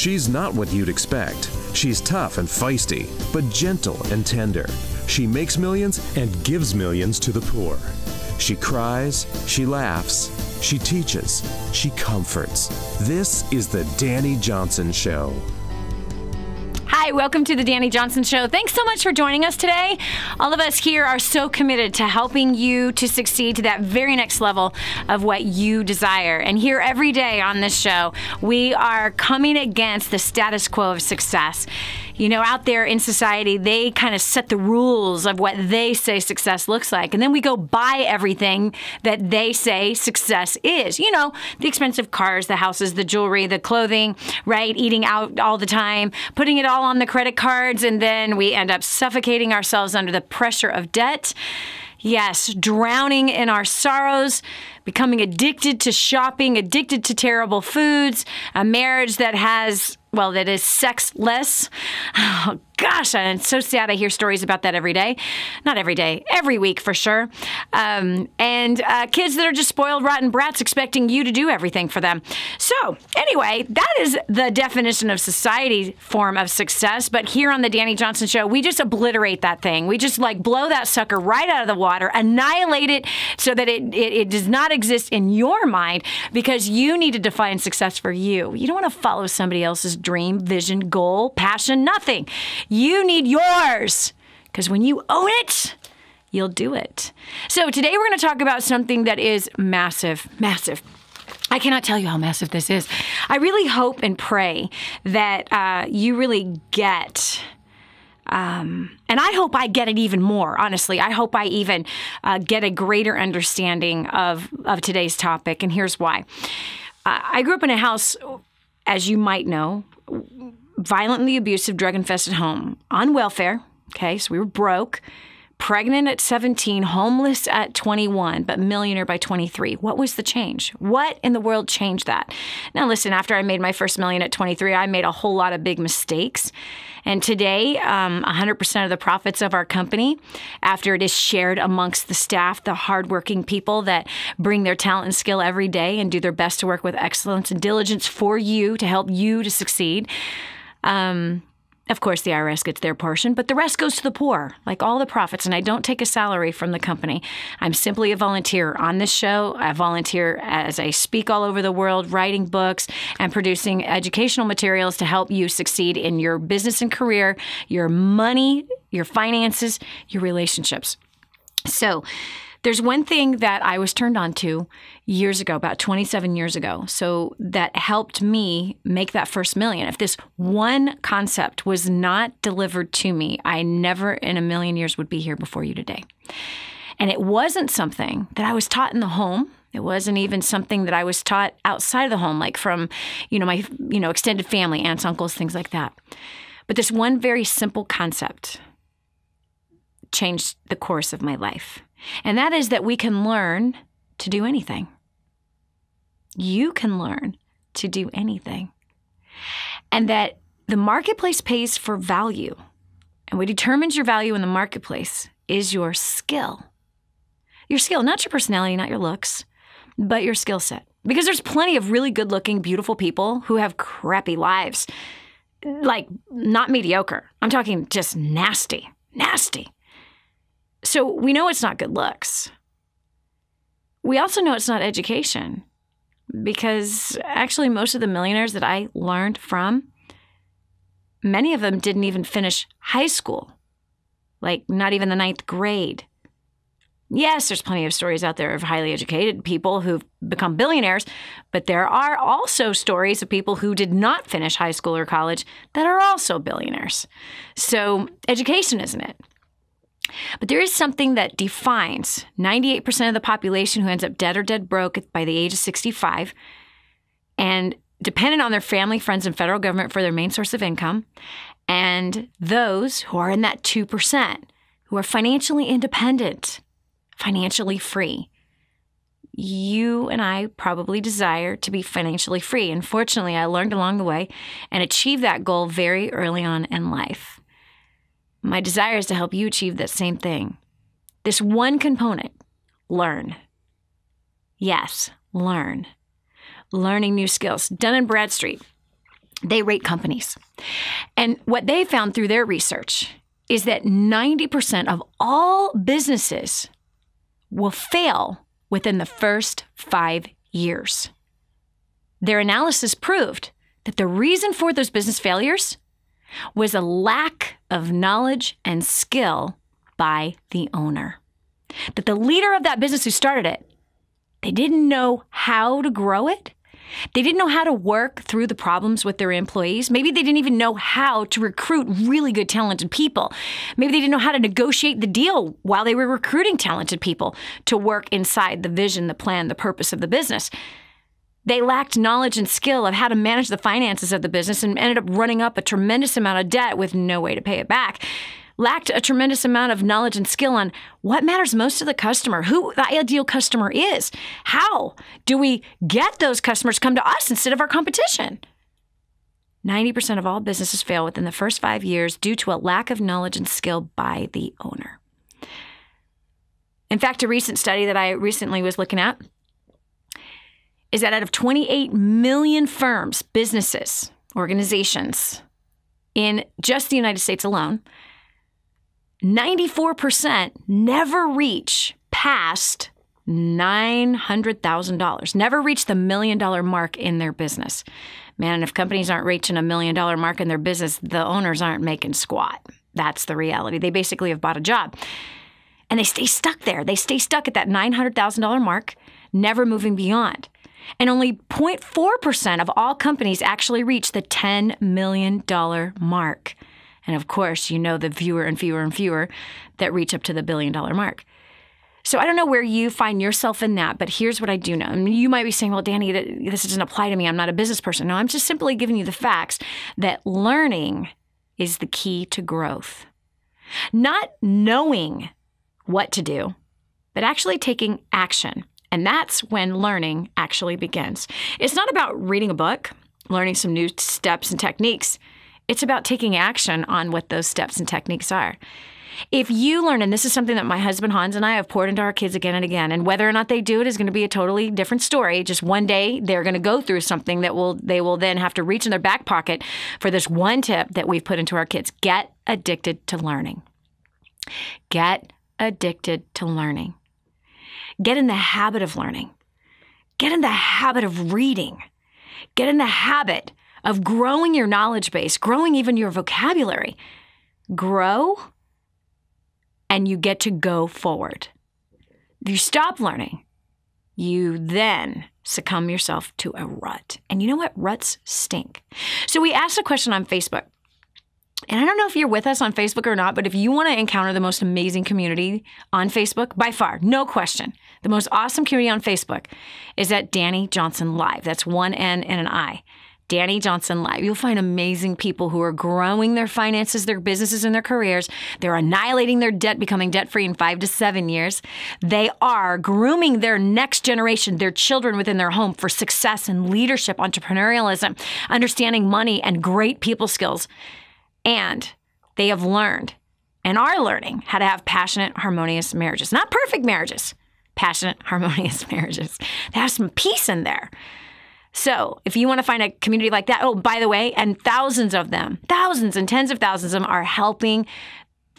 She's not what you'd expect. She's tough and feisty, but gentle and tender. She makes millions and gives millions to the poor. She cries, she laughs, she teaches, she comforts. This is the Dani Johnson Show. Hi, welcome to the Dani Johnson Show. Thanks so much for joining us today. All of us here are so committed to helping you to succeed to that very next level of what you desire. And here every day on this show, we are coming against the status quo of success. You know, out there in society, they kind of set the rules of what they say success looks like. And then we go buy everything that they say success is. You know, the expensive cars, the houses, the jewelry, the clothing, right? Eating out all the time, putting it all on the credit cards, and then we end up suffocating ourselves under the pressure of debt. Yes, drowning in our sorrows, becoming addicted to shopping, addicted to terrible foods, a marriage that is sexless. Oh, gosh, I'm so sad. I hear stories about that every day. Not every day, every week for sure. And kids that are just spoiled, rotten brats expecting you to do everything for them. So anyway, that is the definition of society form of success. But here on the Dani Johnson Show, we just obliterate that thing. We just blow that sucker right out of the water, annihilate it so that it does not exist in your mind, because you need to define success for you. You don't want to follow somebody else's dream, vision, goal, passion, nothing. You need yours, because when you own it, you'll do it. So today we're going to talk about something that is massive, massive. I cannot tell you how massive this is. I really hope and pray that you really get, and I hope I get it even more, honestly. I hope I even get a greater understanding of today's topic, and here's why. I grew up in a house, as you might know, violently abusive, drug-infested home, on welfare. Okay, so we were broke, pregnant at 17, homeless at 21, but millionaire by 23. What was the change? What in the world changed that? Now listen, after I made my first million at 23, I made a whole lot of big mistakes. And today, 100% of the profits of our company, after it is shared amongst the staff, the hardworking people that bring their talent and skill every day and do their best to work with excellence and diligence for you to help you to succeed. Of course, the IRS gets their portion, but the rest goes to the poor, like all the profits. And I don't take a salary from the company. I'm simply a volunteer on this show. I volunteer as I speak all over the world, writing books and producing educational materials to help you succeed in your business and career, your money, your finances, your relationships. So there's one thing that I was turned on to years ago, about 27 years ago, so that helped me make that first million. If this one concept was not delivered to me, I never in a million years would be here before you today. And it wasn't something that I was taught in the home. It wasn't even something that I was taught outside of the home, like from, my, extended family, aunts, uncles, things like that. But this one very simple concept changed the course of my life. And that is that we can learn to do anything. You can learn to do anything. And that the marketplace pays for value. And what determines your value in the marketplace is your skill. Your skill, not your personality, not your looks, but your skill set. Because there's plenty of really good-looking, beautiful people who have crappy lives. Like, not mediocre. I'm talking just nasty, nasty. So we know it's not good looks. We also know it's not education, because actually most of the millionaires that I learned from, many of them didn't even finish high school, like not even the 9th grade. Yes, there's plenty of stories out there of highly educated people who've become billionaires, but there are also stories of people who did not finish high school or college that are also billionaires. So education isn't it. But there is something that defines 98% of the population who ends up dead or dead broke by the age of 65 and dependent on their family, friends, and federal government for their main source of income, and those who are in that 2% who are financially independent, financially free. You and I probably desire to be financially free. And fortunately, I learned along the way and achieved that goal very early on in life. My desire is to help you achieve that same thing. This one component, learn. Yes, learn. Learning new skills. Dun & Bradstreet They rate companies. And what they found through their research is that 90% of all businesses will fail within the first 5 years. Their analysis proved that the reason for those business failures was a lack of knowledge and skill by the owner. That the leader of that business who started it, they didn't know how to grow it. They didn't know how to work through the problems with their employees. Maybe they didn't even know how to recruit really good, talented people. Maybe they didn't know how to negotiate the deal while they were recruiting talented people to work inside the vision, the plan, the purpose of the business. They lacked knowledge and skill of how to manage the finances of the business and ended up running up a tremendous amount of debt with no way to pay it back. Lacked a tremendous amount of knowledge and skill on what matters most to the customer, who the ideal customer is. How do we get those customers to come to us instead of our competition? 90% of all businesses fail within the first 5 years due to a lack of knowledge and skill by the owner. In fact, a recent study that I recently was looking at is that out of 28 million firms, businesses, organizations in just the United States alone, 94% never reach past $900,000, never reach the $1 million mark in their business. Man, if companies aren't reaching $1 million mark in their business, the owners aren't making squat. That's the reality. They basically have bought a job. And they stay stuck there. They stay stuck at that $900,000 mark, never moving beyond. And only 0.4% of all companies actually reach the $10 million mark. And of course, you know the fewer and fewer and fewer that reach up to the $1 billion mark. So I don't know where you find yourself in that, but here's what I do know. I mean, you might be saying, well, Dani, this doesn't apply to me. I'm not a business person. No, I'm just simply giving you the facts that learning is the key to growth. Not knowing what to do, but actually taking action. And that's when learning actually begins. It's not about reading a book, learning some new steps and techniques. It's about taking action on what those steps and techniques are. If you learn, and this is something that my husband Hans and I have poured into our kids again and again, and whether or not they do it is going to be a totally different story. Just one day they're going to go through something that they will then have to reach in their back pocket for this one tip that we've put into our kids. Get addicted to learning. Get addicted to learning. Get in the habit of learning. Get in the habit of reading. Get in the habit of growing your knowledge base, growing even your vocabulary. Grow, and you get to go forward. If you stop learning, you then succumb yourself to a rut. And you know what? Ruts stink. So we asked a question on Facebook. And I don't know if you're with us on Facebook or not, but if you want to encounter the most amazing community on Facebook, by far, no question, the most awesome community on Facebook is at Dani Johnson Live. That's one N and an I. Dani Johnson Live. You'll find amazing people who are growing their finances, their businesses, and their careers. They're annihilating their debt, becoming debt-free in 5 to 7 years. They are grooming their next generation, their children within their home for success and leadership, entrepreneurialism, understanding money, and great people skills. And they have learned and are learning how to have passionate, harmonious marriages. Not perfect marriages, passionate, harmonious marriages. They have some peace in there. So if you want to find a community like that, oh, by the way, and thousands of them, thousands and tens of thousands of them are helping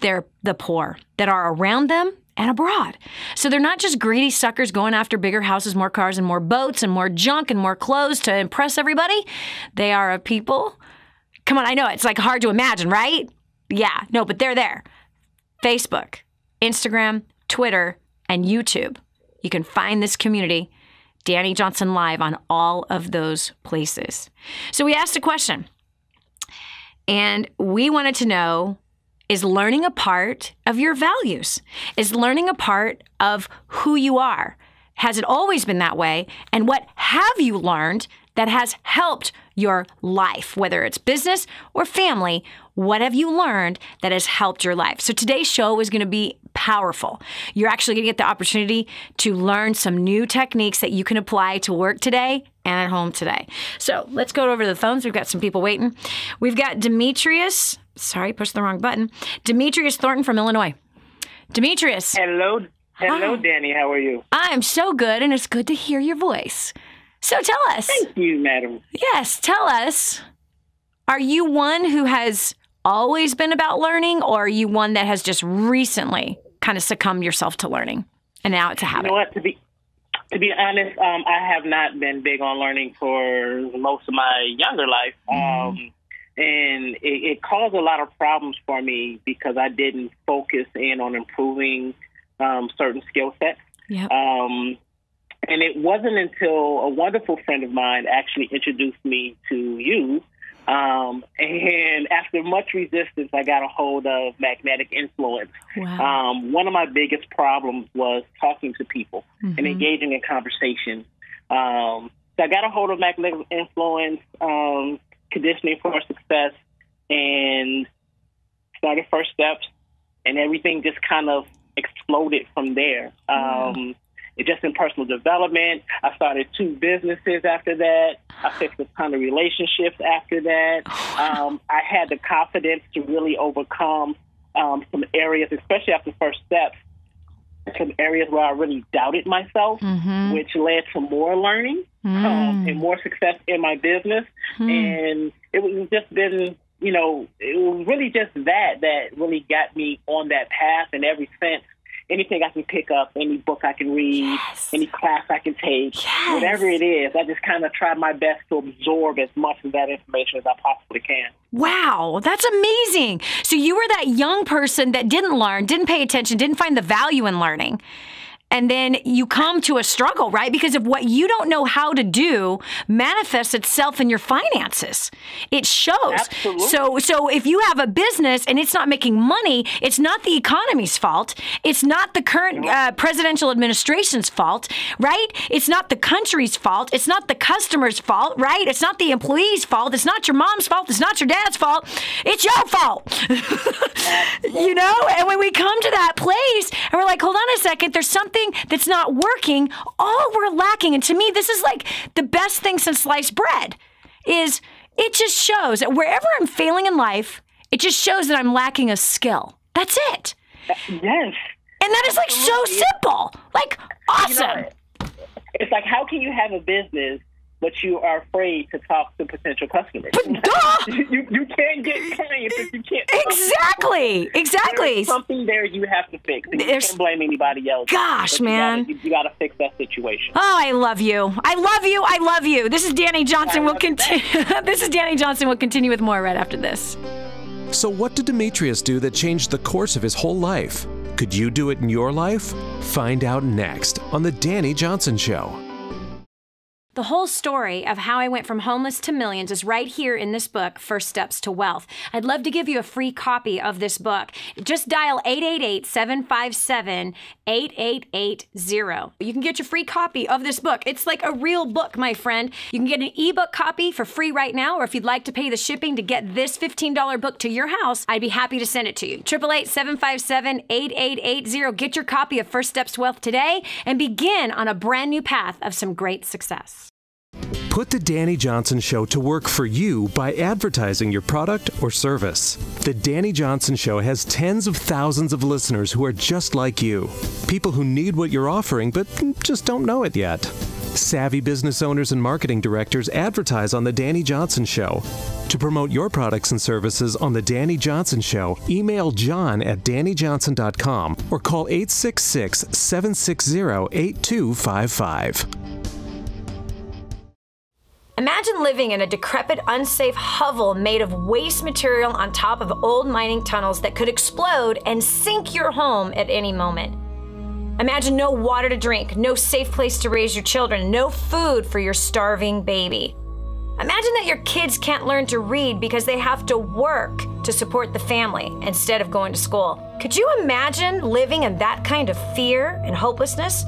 the poor that are around them and abroad. So they're not just greedy suckers going after bigger houses, more cars, and more boats, and more junk, and more clothes to impress everybody. They are a people. Come on, I know it's like hard to imagine, right? Yeah, no, but they're there. Facebook, Instagram, Twitter, and YouTube. You can find this community, Dani Johnson Live, on all of those places. So we asked a question, and we wanted to know, is learning a part of your values? Is learning a part of who you are? Has it always been that way? And what have you learned that has helped your life, whether it's business or family? What have you learned that has helped your life? So today's show is going to be powerful. You're actually going to get the opportunity to learn some new techniques that you can apply to work today and at home today. So let's go over to the phones. We've got some people waiting. We've got Demetrius. Sorry, pushed the wrong button. Demetrius Thornton from Illinois. Demetrius. Hello, Dani. How are you? I'm so good, and it's good to hear your voice. So tell us. Thank you, madam. Yes, tell us. Are you one who has always been about learning, or are you one that has just recently kind of succumbed yourself to learning and now it's a habit? You know what? To be honest, I have not been big on learning for most of my younger life. And it caused a lot of problems for me because I didn't focus in on improving certain skill sets. Yep. And it wasn't until a wonderful friend of mine actually introduced me to you. And after much resistance, I got a hold of magnetic influence. Wow. One of my biggest problems was talking to people and engaging in conversation. So I got a hold of magnetic influence, conditioning for success, and started First Steps, and everything just kind of exploded from there. It just in personal development. I started 2 businesses after that. I fixed a ton of relationships after that. I had the confidence to really overcome some areas, especially after First Steps, some areas where I really doubted myself, which led to more learning and more success in my business. And it was just been, it was really just that really got me on that path. And ever since, anything I can pick up, any book I can read, any class I can take, whatever it is, I just kind of try my best to absorb as much of that information as I possibly can. Wow, that's amazing. So you were that young person that didn't learn, didn't pay attention, didn't find the value in learning. And then you come to a struggle, right? Because of what you don't know how to do manifests itself in your finances. It shows. Absolutely. So if you have a business and it's not making money, it's not the economy's fault. It's not the current presidential administration's fault, right? It's not the country's fault. It's not the customer's fault, right? It's not the employee's fault. It's not your mom's fault. It's not your dad's fault. It's your fault. And when we come to that place and we're like, hold on a second, there's something that's not working, all we're lacking, and to me, this is like the best thing since sliced bread, is it just shows that wherever I'm failing in life, it just shows that I'm lacking a skill. That's it. Yes. And that is like so simple, like awesome. It's like, how can you have a business but you are afraid to talk to potential customers? You can't get clients if you can't. Exactly. There's something there you have to fix. And you can't blame anybody else. Gosh, man. You got to fix that situation. Oh, I love you. I love you. This is Dani Johnson. We'll continue. This is Dani Johnson. We'll continue with more right after this. So what did Demetrius do that changed the course of his whole life? Could you do it in your life? Find out next on The Dani Johnson Show. The whole story of how I went from homeless to millions is right here in this book, First Steps to Wealth. I'd love to give you a free copy of this book. Just dial 888-757-8880. You can get your free copy of this book. It's like a real book, my friend. You can get an ebook copy for free right now, or if you'd like to pay the shipping to get this $15 book to your house, I'd be happy to send it to you. 888-757-8880. Get your copy of First Steps to Wealth today and begin on a brand new path of some great success. Put the Dani Johnson Show to work for you by advertising your product or service. The Dani Johnson Show has tens of thousands of listeners who are just like you. People who need what you're offering but just don't know it yet. Savvy business owners and marketing directors advertise on The Dani Johnson Show. To promote your products and services on The Dani Johnson Show, email john@danijohnson.com or call 866-760-8255. Imagine living in a decrepit, unsafe hovel made of waste material on top of old mining tunnels that could explode and sink your home at any moment. Imagine no water to drink, no safe place to raise your children, no food for your starving baby. Imagine that your kids can't learn to read because they have to work to support the family instead of going to school. Could you imagine living in that kind of fear and hopelessness?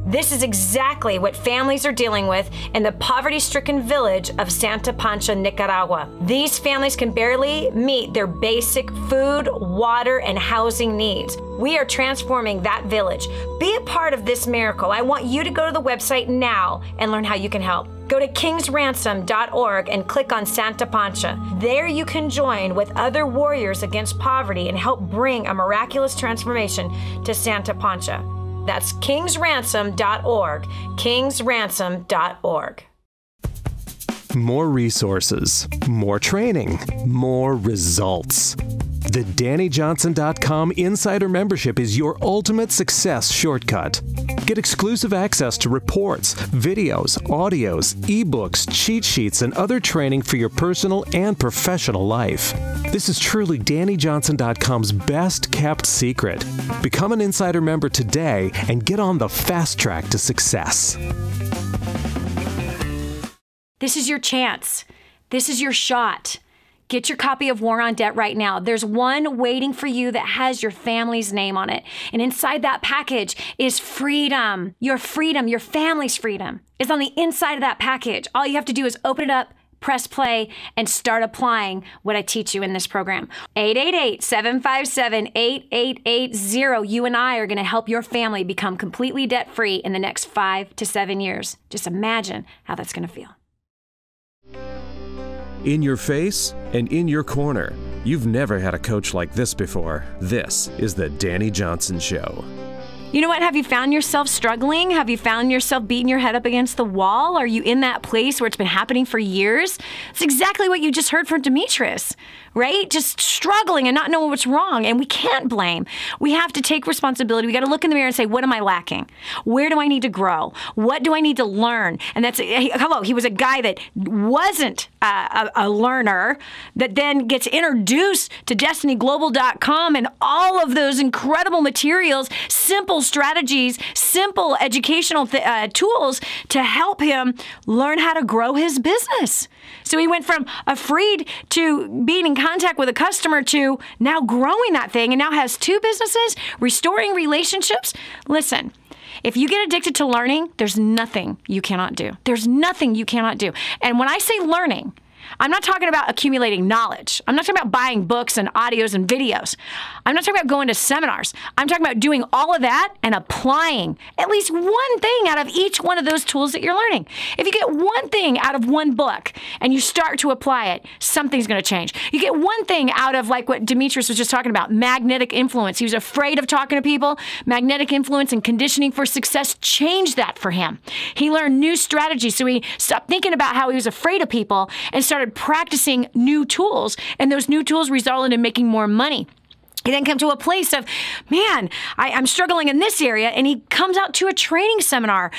This is exactly what families are dealing with in the poverty-stricken village of Santa Pancha, Nicaragua. These families can barely meet their basic food, water, and housing needs. We are transforming that village. Be a part of this miracle. I want you to go to the website now and learn how you can help. Go to kingsransom.org and click on Santa Pancha. There you can join with other warriors against poverty and help bring a miraculous transformation to Santa Pancha. That's kingsransom.org, kingsransom.org. more resources, more training, more results. The DaniJohnson.com Insider Membership is your ultimate success shortcut. Get exclusive access to reports, videos, audios, ebooks, cheat sheets, and other training for your personal and professional life. This is truly DaniJohnson.com's best kept secret. Become an Insider member today and get on the fast track to success. This is your chance. This is your shot. Get your copy of War on Debt right now. There's one waiting for you that has your family's name on it. And inside that package is freedom. Your family's freedom is on the inside of that package. All you have to do is open it up, press play, and start applying what I teach you in this program. 888-757-8880. You and I are going to help your family become completely debt-free in the next 5 to 7 years. Just imagine how that's going to feel. In your face and in your corner. You've never had a coach like this before. This is the Dani Johnson Show. You know what? Have you found yourself struggling? Have you found yourself beating your head up against the wall? Are you in that place where it's been happening for years? It's exactly what you just heard from Demetrius, right? Just struggling and not knowing what's wrong. And we can't blame. We have to take responsibility. We got to look in the mirror and say, what am I lacking? Where do I need to grow? What do I need to learn? And that's, hello, he was a guy that wasn't a learner, that then gets introduced to DestinyGlobal.com and all of those incredible materials, simple strategies, simple educational tools to help him learn how to grow his business. So he went from afraid to being in contact with a customer to now growing that thing, and now has 2 businesses, restoring relationships. Listen, if you get addicted to learning, there's nothing you cannot do. There's nothing you cannot do. And when I say learning, I'm not talking about accumulating knowledge. I'm not talking about buying books and audios and videos. I'm not talking about going to seminars. I'm talking about doing all of that and applying at least one thing out of each one of those tools that you're learning. If you get one thing out of one book and you start to apply it, something's going to change. You get one thing out of, like what Demetrius was just talking about, magnetic influence. He was afraid of talking to people. Magnetic influence and conditioning for success changed that for him. He learned new strategies, so he stopped thinking about how he was afraid of people and started practicing new tools, and those new tools resulted in making more money. He then came to a place of, man, I'm struggling in this area, and he comes out to a training seminar.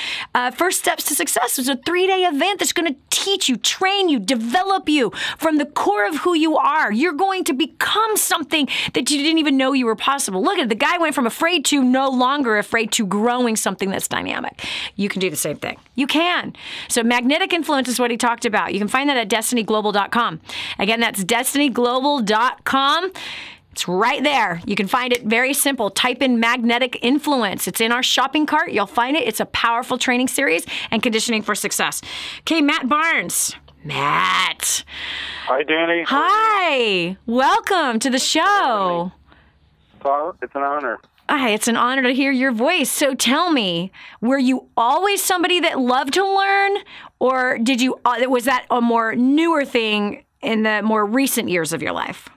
First Steps to Success was a 3-day event that's going to teach you, train you, develop you from the core of who you are. You're going to become something that you didn't even know you were possible. Look at it. The guy went from afraid to no longer afraid to growing something that's dynamic. You can do the same thing. You can. So magnetic influence is what he talked about. You can find that at DestinyGlobal.com. Again, that's DestinyGlobal.com. It's right there. You can find it very simple. Type in magnetic influence. It's in our shopping cart. You'll find it. It's a powerful training series and conditioning for success. Okay, Matt Barnes. Matt. Hi, Dani. Hi. Welcome to the show. It's an honor. Hi, it's an honor to hear your voice. So tell me, were you always somebody that loved to learn, or was that a more newer thing in the more recent years of your life?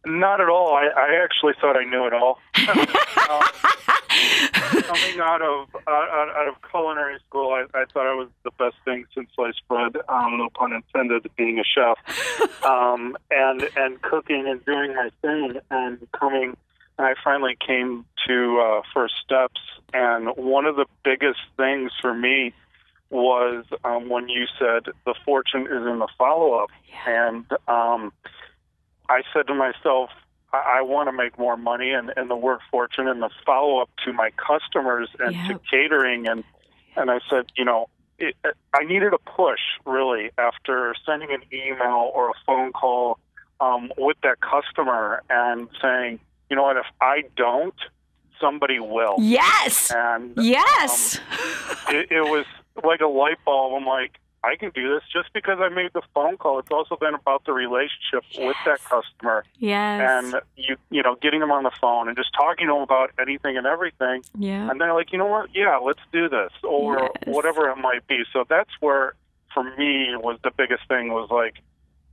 Not at all. I actually thought I knew it all. Coming out of culinary school, I thought I was the best thing since sliced bread. No pun intended, being a chef, and cooking and doing my thing, and I finally came to First Steps, and one of the biggest things for me was when you said the fortune is in the follow-up, and I said to myself, I want to make more money, and the word fortune and the follow-up to my customers and to catering. And I said, I needed a push, really, after sending an email or a phone call with that customer and saying, you know what, if I don't, somebody will. Yes. And yes. It was like a light bulb. I'm like, I can do this just because I made the phone call. It's also been about the relationship with that customer. Yes. And getting them on the phone and just talking to them about anything and everything. Yeah. And they're like, you know what? Yeah, let's do this, or whatever it might be. So that's where, for me, was the biggest thing, was like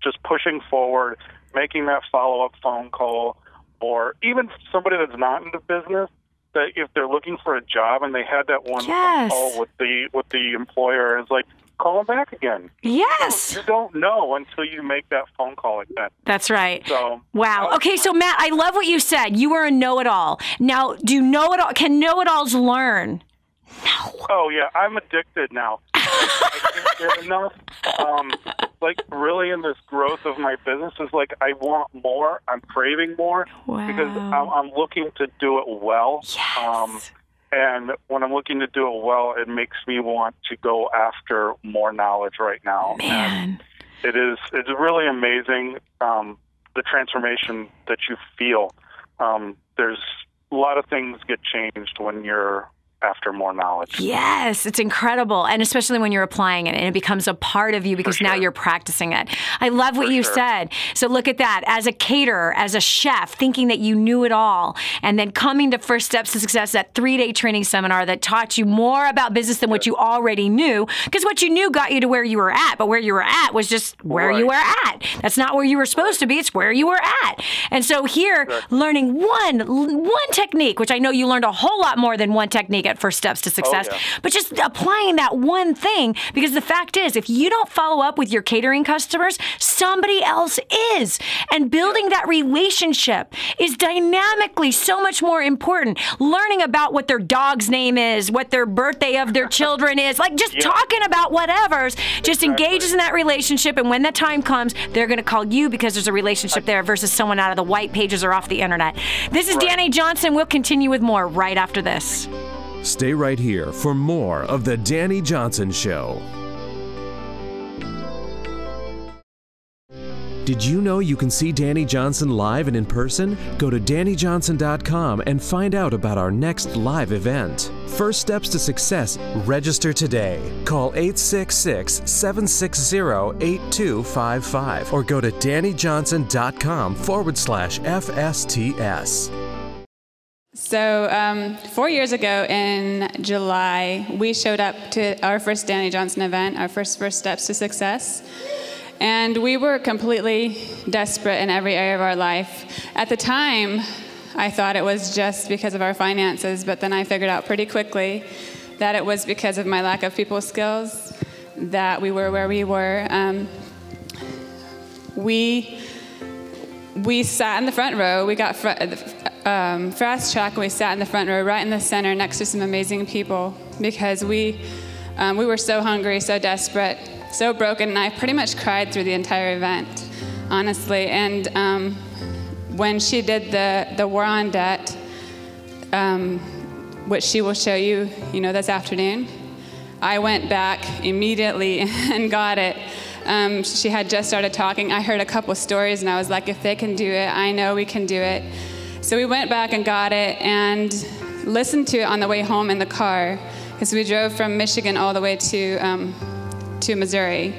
just pushing forward, making that follow-up phone call, or even somebody that's not in the business, that if they're looking for a job and they had that one phone call with the employer, it's like, call them back again. Yes. You don't know until you make that phone call again. That's right. So, wow. Okay, so Matt, I love what you said. You were a know-it-all. Now, can know-it-alls learn? No. Oh, yeah, I'm addicted now. I can't get enough. Really in this growth of my business is I want more. I'm craving more because I'm looking to do it well. Yes. And when I'm looking to do it well, it makes me want to go after more knowledge right now. Man. And it's really amazing, the transformation that you feel. There's a lot of things get changed when you're after more knowledge. Yes, it's incredible. And especially when you're applying it and it becomes a part of you because now you're practicing it. I love what you said. So look at that. As a caterer, as a chef, thinking that you knew it all, and then coming to First Steps to Success, that 3-day training seminar that taught you more about business than what you already knew, because what you knew got you to where you were at, but where you were at was just where you were at. That's not where you were supposed to be. It's where you were at. And so here, learning one technique, which I know you learned a whole lot more than one technique at First Steps to Success, but just applying that one thing, because the fact is, if you don't follow up with your catering customers, somebody else is. And building that relationship is dynamically so much more important. Learning about what their dog's name is, what their birthday of their children is, talking about whatever's, just engages in that relationship, and when that time comes, they're going to call you because there's a relationship there versus someone out of the white pages or off the internet. This is Dani Johnson. We'll continue with more right after this. Stay right here for more of The Dani Johnson Show. Did you know you can see Dani Johnson live and in person? Go to DaniJohnson.com and find out about our next live event. First Steps to Success. Register today. Call 866-760-8255 or go to DaniJohnson.com/FSTS. So 4 years ago in July, we showed up to our first Dani Johnson event, our first Steps to Success. And we were completely desperate in every area of our life. At the time, I thought it was just because of our finances, but then I figured out pretty quickly that it was because of my lack of people skills that we were where we were. We sat in the front row. We got fast track, and we sat in the front row, right in the center, next to some amazing people, because we were so hungry, so desperate, so broken, and I pretty much cried through the entire event, honestly. And when she did the War on Debt, which she will show you, this afternoon, I went back immediately and got it. She had just started talking. I heard a couple stories, and I was like, if they can do it, I know we can do it. So we went back and got it and listened to it on the way home in the car, because we drove from Michigan all the way to Missouri.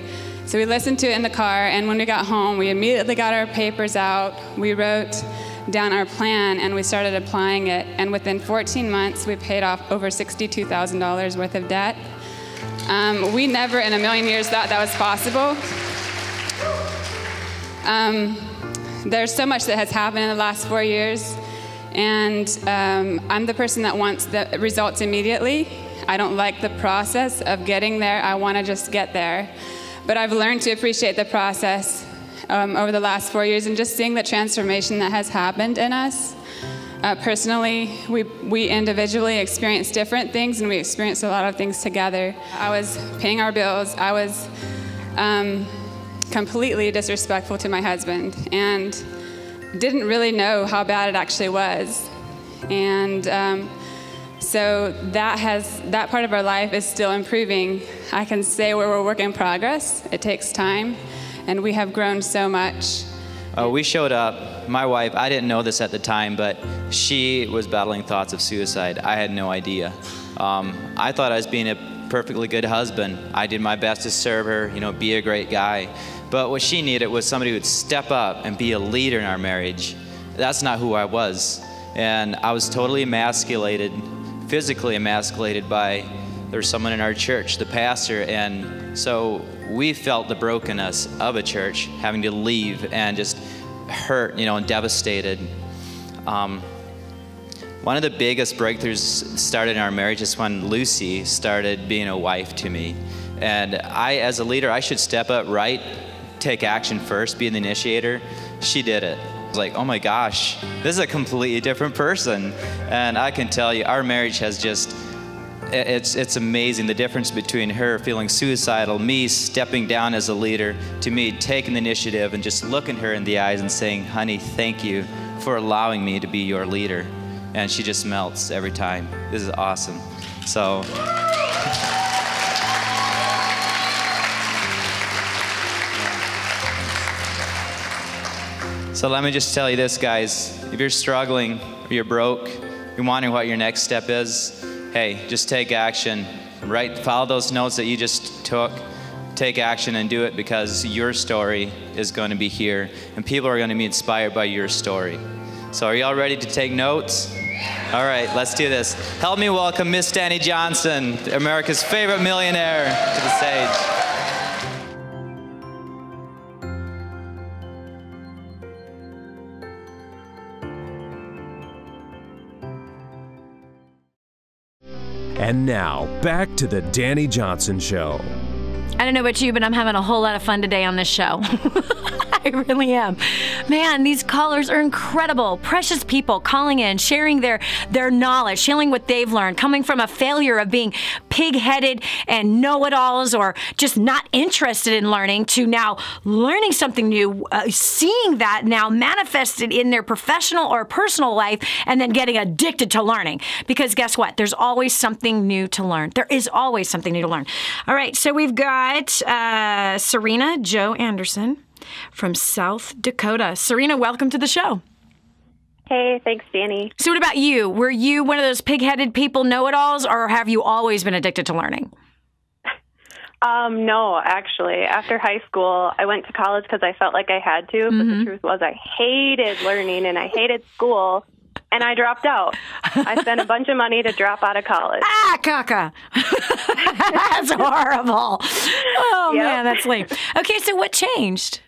So we listened to it in the car, and when we got home, we immediately got our papers out. We wrote down our plan, and we started applying it. And within 14 months, we paid off over $62,000 worth of debt. We never in a million years thought that was possible. There's so much that has happened in the last 4 years, and I'm the person that wants the results immediately. I don't like the process of getting there. I want to just get there. But I've learned to appreciate the process over the last 4 years, and just seeing the transformation that has happened in us. Personally, we individually experienced different things, and we experienced a lot of things together. I was paying our bills. I was completely disrespectful to my husband and didn't really know how bad it actually was. And so that part of our life is still improving. I can say we're a work in progress. It takes time, and we have grown so much. We showed up. My wife, I didn't know this at the time, but she was battling thoughts of suicide. I had no idea. I thought I was being a perfectly good husband. I did my best to serve her, be a great guy. But what she needed was somebody who would step up and be a leader in our marriage. That's not who I was. And I was totally emasculated, physically emasculated by, there's someone in our church, the pastor, and so we felt the brokenness of a church, having to leave and just hurt, and devastated. One of the biggest breakthroughs started in our marriage is when Lucy started being a wife to me. And I, as a leader, I should step up right, take action first, be the initiator. She did it. I was like, oh my gosh, this is a completely different person. And I can tell you, our marriage has just, it's amazing, the difference between her feeling suicidal, me stepping down as a leader, to me taking the initiative and just looking her in the eyes and saying, honey, thank you for allowing me to be your leader. And she just melts every time. This is awesome. So. So let me just tell you this, guys. If you're struggling, or you're broke, you're wondering what your next step is, hey, just take action. Follow those notes that you just took. Take action and do it, because your story is going to be here, and people are going to be inspired by your story. So are y'all ready to take notes? All right, let's do this. Help me welcome Miss Dani Johnson, America's favorite millionaire, to the stage. And now, back to the Dani Johnson Show. I don't know about you, but I'm having a whole lot of fun today on this show. I really am. Man, these callers are incredible. Precious people calling in, sharing their knowledge, sharing what they've learned, coming from a failure of being pig-headed and know-it-alls or just not interested in learning to now learning something new, seeing that now manifested in their professional or personal life, and then getting addicted to learning. Because guess what? There's always something new to learn. There is always something new to learn. All right, so we've got Serena Joe Anderson from South Dakota. Serena, welcome to the show. Hey, thanks, Dani. So what about you? Were you one of those pig-headed people know-it-alls, or have you always been addicted to learning? No, actually. After high school, I went to college because I felt like I had to, but the truth was I hated learning and I hated school, and I dropped out. I spent a bunch of money to drop out of college. Ah, caca. That's horrible. Oh, Yep. man, that's lame. Okay, so what changed?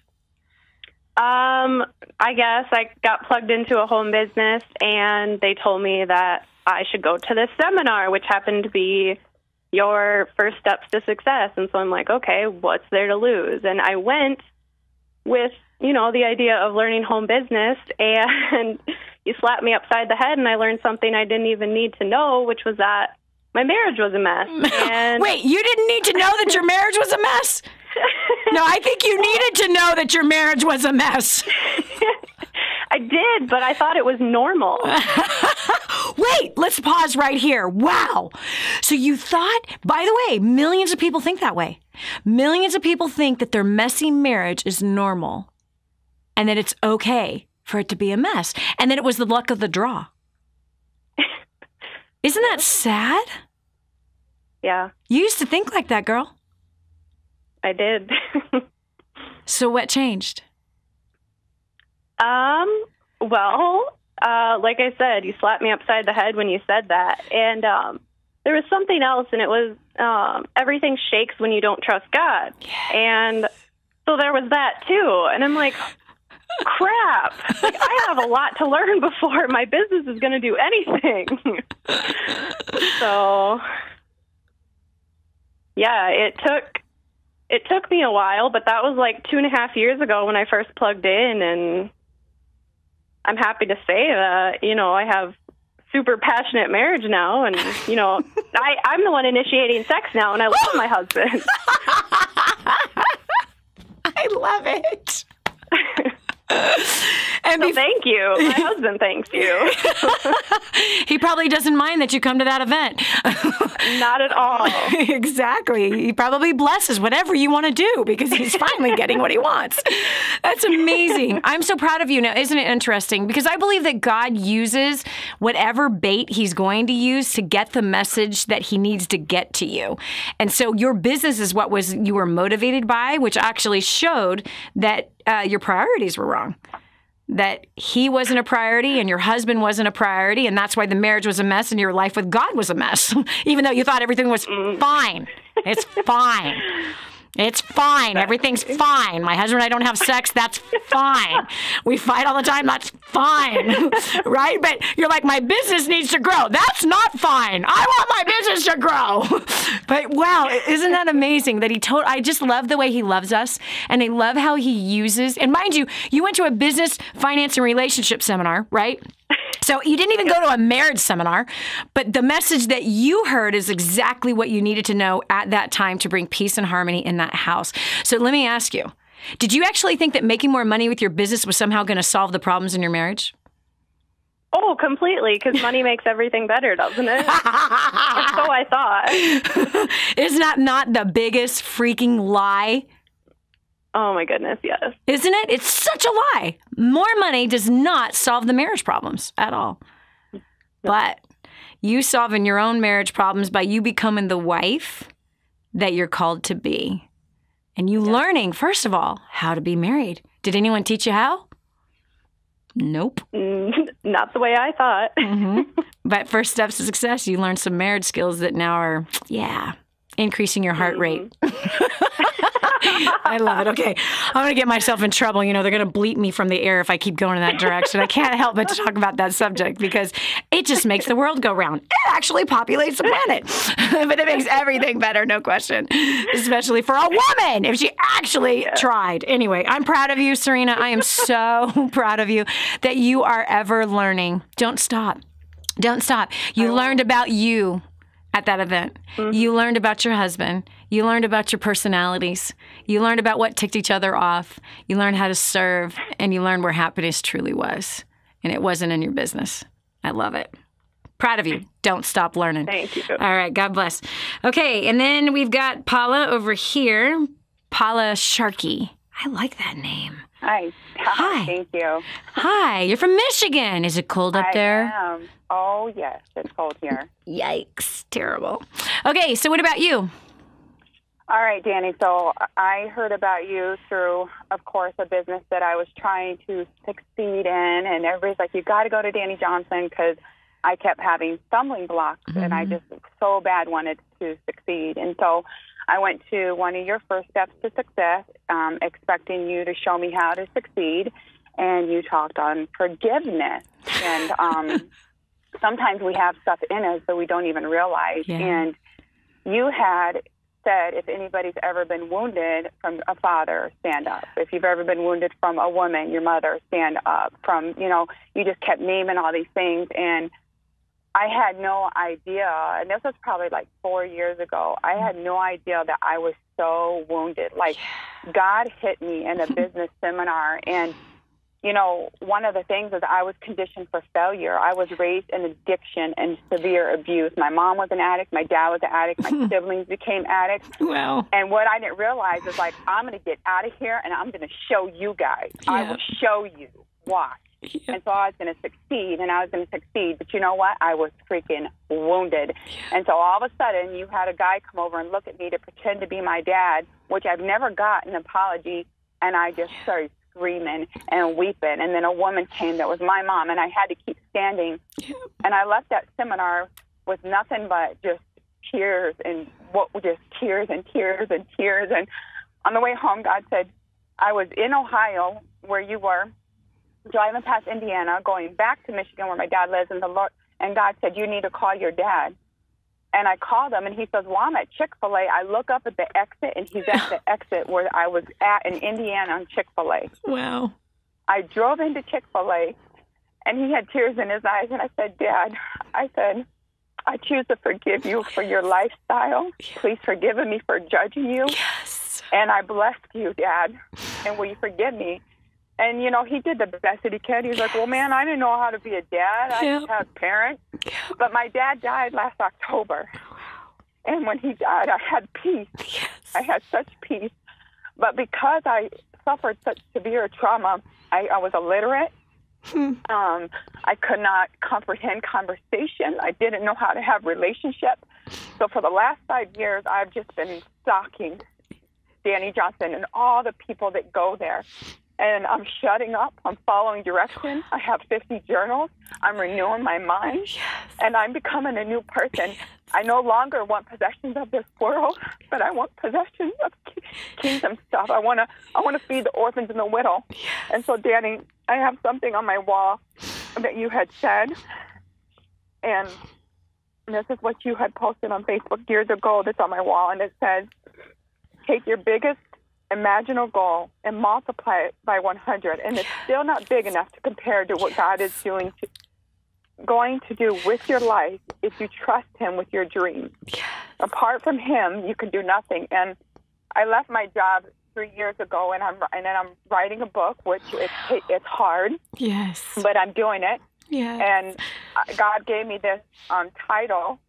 I guess I got plugged into a home business, and they told me that I should go to this seminar, which happened to be your first steps to success. And so I'm like, okay, what's there to lose? And I went with, the idea of learning home business, and you slapped me upside the head, and I learned something I didn't even need to know, which was that my marriage was a mess. And Wait, you didn't need to know that your marriage was a mess? No, I think you needed to know that your marriage was a mess. I did, but I thought it was normal. Wait, let's pause right here. Wow. So you thought, by the way, millions of people think that way. Millions of people think that their messy marriage is normal and that it's okay for it to be a mess, and that it was the luck of the draw. Isn't that sad? Yeah. You used to think like that, girl. I did. So what changed? Well, like I said, you slapped me upside the head when you said that. And there was something else, and it was everything shakes when you don't trust God. Yes. And so there was that, too. And I'm like, crap. Like, I have a lot to learn before my business is going to do anything. So, yeah, it took me a while, but that was like 2.5 years ago when I first plugged in, and I'm happy to say that, I have super passionate marriage now, and, I'm the one initiating sex now, and I love my husband. I love it. And so thank you. My husband thanks you. He probably doesn't mind that you come to that event. Not at all. Exactly. He probably blesses whatever you want to do because he's finally getting what he wants. That's amazing. I'm so proud of you. Now, isn't it interesting? Because I believe that God uses whatever bait he's going to use to get the message that he needs to get to you. And so your business is what you were motivated by, which actually showed that your priorities were wrong. That he wasn't a priority and your husband wasn't a priority, and that's why the marriage was a mess and your life with God was a mess, even though you thought everything was fine. It's fine. It's fine. Everything's fine. My husband and I don't have sex. That's fine. We fight all the time. That's fine. Right? But you're like, my business needs to grow. That's not fine. I want my business to grow. But wow, isn't that amazing that I just love the way he loves us, and I love how he uses, and mind you, you went to a business, finance, and relationship seminar, right? So you didn't even go to a marriage seminar, but the message that you heard is exactly what you needed to know at that time to bring peace and harmony in that house. So let me ask you, did you actually think that making more money with your business was somehow going to solve the problems in your marriage? Oh, completely, because money makes everything better, doesn't it? So I thought. Isn't that not the biggest freaking lie? Oh, my goodness, yes. Isn't it? It's such a lie. More money does not solve the marriage problems at all. But you solving your own marriage problems by you becoming the wife that you're called to be. And you learning, first of all, how to be married. Did anyone teach you how? Nope. Not the way I thought. But first steps to success, you learned some marriage skills that now are, increasing your heart rate. I love it. Okay. I'm going to get myself in trouble. You know, they're going to bleep me from the air if I keep going in that direction. I can't help but to talk about that subject because it just makes the world go round. It actually populates the planet. But it makes everything better, no question. Especially for a woman, if she actually tried. Anyway, I'm proud of you, Serena. I am so proud of you that you are ever learning. Don't stop. Don't stop. You learned about you at that event. You learned about your husband. You learned about your personalities. You learned about what ticked each other off. You learned how to serve, and you learned where happiness truly was. And it wasn't in your business. I love it. Proud of you. Don't stop learning. Thank you. All right. God bless. Okay. And then we've got Paula over here. Paula Sharkey. I like that name. Hi. Thank you. Hi. You're from Michigan. Is it cold up there? I am. Oh, yes. It's cold here. Yikes. Terrible. Okay. So what about you? All right, Dani. So I heard about you through, of course, a business that I was trying to succeed in. And everybody's like, you got to go to Dani Johnson because I kept having stumbling blocks. And I just so bad wanted to succeed. And so I went to one of your first steps to success, expecting you to show me how to succeed. And you talked on forgiveness. And sometimes we have stuff in us that we don't even realize. Yeah. And you had said, if anybody's ever been wounded from a father, stand up. If you've ever been wounded from a woman, your mother, stand up. From, you just kept naming all these things. And I had no idea, and this was probably like 4 years ago, I had no idea that I was so wounded. Like, God hit me in a business seminar, and one of the things is I was conditioned for failure. I was raised in addiction and severe abuse. My mom was an addict. My dad was an addict. My siblings became addicts. Wow. And what I didn't realize is, like, I'm going to get out of here, and I'm going to show you guys. Yeah. I will show you. Watch. Yeah. And so I was going to succeed, and I was going to succeed. But you know what? I was freaking wounded. Yeah. And so all of a sudden, you had a guy come over and look at me to pretend to be my dad, which I've never got an apology, and I just started screaming and weeping. And then a woman came that was my mom, and I had to keep standing. Yeah. And I left that seminar with nothing but just tears and tears and tears and tears. And on the way home, God said, I was in Ohio where you were, driving past Indiana, going back to Michigan where my dad lives, and God said, you need to call your dad. And I called him, and he says, well, I'm at Chick-fil-A. I look up at the exit, and he's at the exit where I was at in Indiana on Chick-fil-A. Wow. I drove into Chick-fil-A, and he had tears in his eyes, and I said, Dad, I choose to forgive you for your lifestyle. Please forgive me for judging you. Yes. And I blessed you, Dad, and will you forgive me? And, he did the best that he could. He was like, well, man, I didn't know how to be a dad. I didn't have parents. But my dad died last October. And when he died, I had peace. Yes. I had such peace. But because I suffered such severe trauma, I was illiterate. I could not comprehend conversation. I didn't know how to have relationships. So for the last 5 years, I've just been stalking Dani Johnson and all the people that go there. And I'm shutting up. I'm following direction. I have 50 journals. I'm renewing my mind. Yes. and I'm becoming a new person. I no longer want possessions of this world, but I want possessions of kingdom stuff. I want to feed the orphans and the widow. Yes. And so, Dani, I have something on my wall that you had said, and this is what you had posted on Facebook years ago that's on my wall, and it says, take your biggest imaginable goal and multiply it by 100, and it's still not big enough to compare to what God is going to do with your life if you trust him with your dreams. Yes. Apart from him, you can do nothing. And I left my job 3 years ago, and I'm writing a book, which it's hard. Yes. But I'm doing it. Yes. And God gave me this title,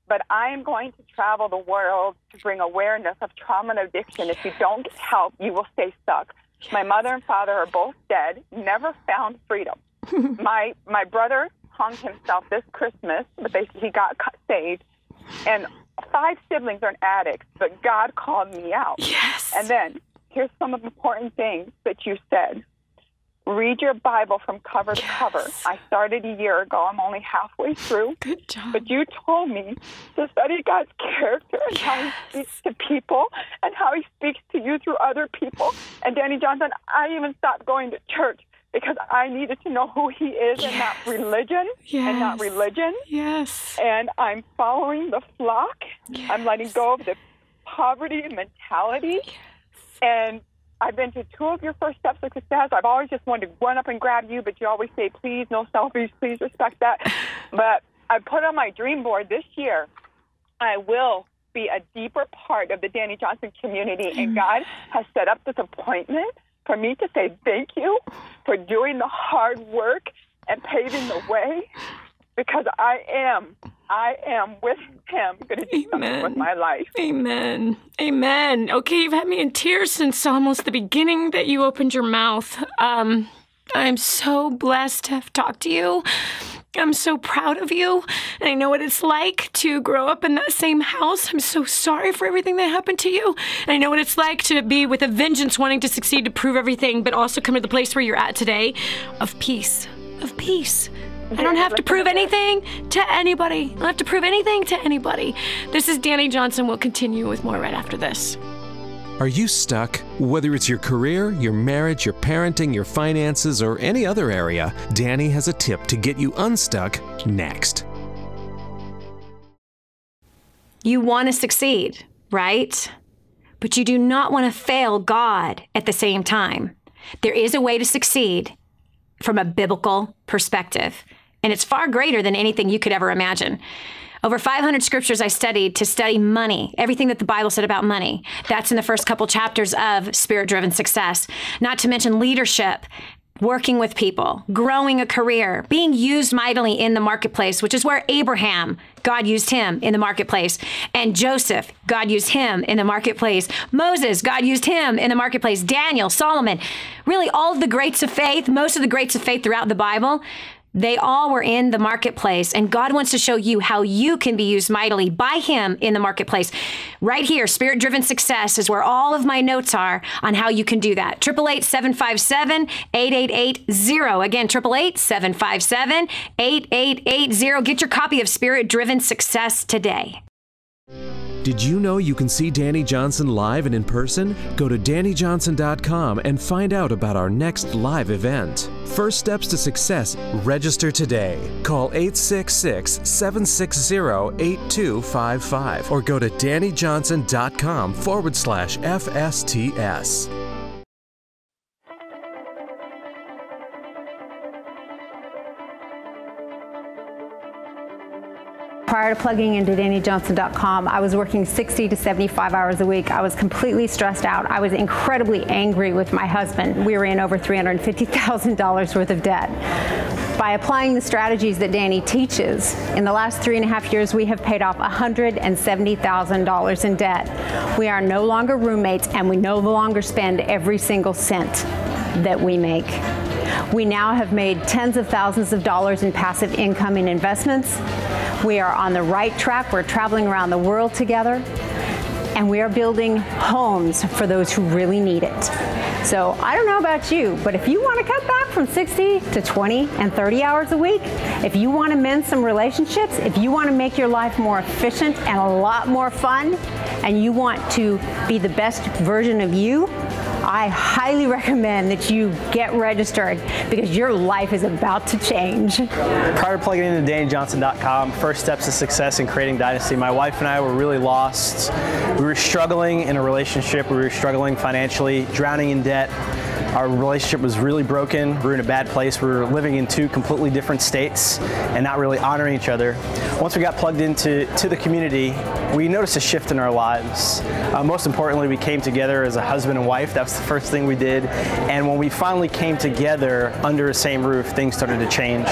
but I am going to travel the world to bring awareness of trauma and addiction. If you don't get help, you will stay stuck. Yes. My mother and father are both dead, never found freedom. My brother hung himself this Christmas, but he got saved. And 5 siblings are addicts, but God called me out. Yes. And then here's some of the important things that you said. Read your Bible from cover to cover. I started a year ago. I'm only halfway through. Good job. But you told me to study God's character and how he speaks to people and how he speaks to you through other people. And Dani Johnson, I even stopped going to church because I needed to know who he is and not religion. Yes. And not religion. Yes. And I'm following the flock. Yes. I'm letting go of the poverty mentality. Yes. And I've been to 2 of your first steps of success. I've always just wanted to run up and grab you, but you always say, please, no selfies, please respect that. But I put on my dream board this year, I will be a deeper part of the Dani Johnson community. And God has set up this appointment for me to say thank you for doing the hard work and paving the way, because I am with him going to do something with my life. Amen. Amen. Okay, you've had me in tears since almost the beginning that you opened your mouth. I'm so blessed to have talked to you. I'm so proud of you. And I know what it's like to grow up in that same house. I'm so sorry for everything that happened to you. And I know what it's like to be with a vengeance, wanting to succeed, to prove everything, but also come to the place where you're at today of peace. Of peace. I don't have to prove anything to anybody. I don't have to prove anything to anybody. This is Dani Johnson. We'll continue with more right after this. Are you stuck? Whether it's your career, your marriage, your parenting, your finances, or any other area, Dani has a tip to get you unstuck next. You want to succeed, right? But you do not want to fail God at the same time. There is a way to succeed from a biblical perspective, and it's far greater than anything you could ever imagine. Over 500 scriptures I studied to study money, everything that the Bible said about money. That's in the first couple chapters of Spirit-Driven Success. Not to mention leadership, working with people, growing a career, being used mightily in the marketplace, which is where Abraham, God used him in the marketplace. And Joseph, God used him in the marketplace. Moses, God used him in the marketplace. Daniel, Solomon, really all of the greats of faith, most of the greats of faith throughout the Bible, they all were in the marketplace, and God wants to show you how you can be used mightily by him in the marketplace. Right here, Spirit-Driven Success is where all of my notes are on how you can do that. 888-757-8880. Again, 888-757-8880. Get your copy of Spirit-Driven Success today. Did you know you can see Dani Johnson live and in person? Go to DaniJohnson.com and find out about our next live event. First Steps to Success. Register today. Call 866-760-8255 or go to DaniJohnson.com/FSTS. Prior to plugging into DaniJohnson.com, I was working 60 to 75 hours a week. I was completely stressed out. I was incredibly angry with my husband. We were in over $350,000 worth of debt. By applying the strategies that Dani teaches, in the last 3.5 years, we have paid off $170,000 in debt. We are no longer roommates, and we no longer spend every single cent that we make. We now have made tens of thousands of dollars in passive income in investments. We are on the right track. We're traveling around the world together, and we are building homes for those who really need it. So I don't know about you, but if you want to cut back from 60 to 20 and 30 hours a week, if you want to mend some relationships, if you want to make your life more efficient and a lot more fun, and you want to be the best version of you, I highly recommend that you get registered because your life is about to change. Prior to plugging into DaniJohnson.com, first steps to success in creating dynasty, my wife and I were really lost. We were struggling in a relationship. We were struggling financially, drowning in debt. Our relationship was really broken. We were in a bad place. We were living in two completely different states and not really honoring each other. Once we got plugged into the community, we noticed a shift in our lives. Most importantly, we came together as a husband and wife. That was the first thing we did. And when we finally came together under the same roof, things started to change.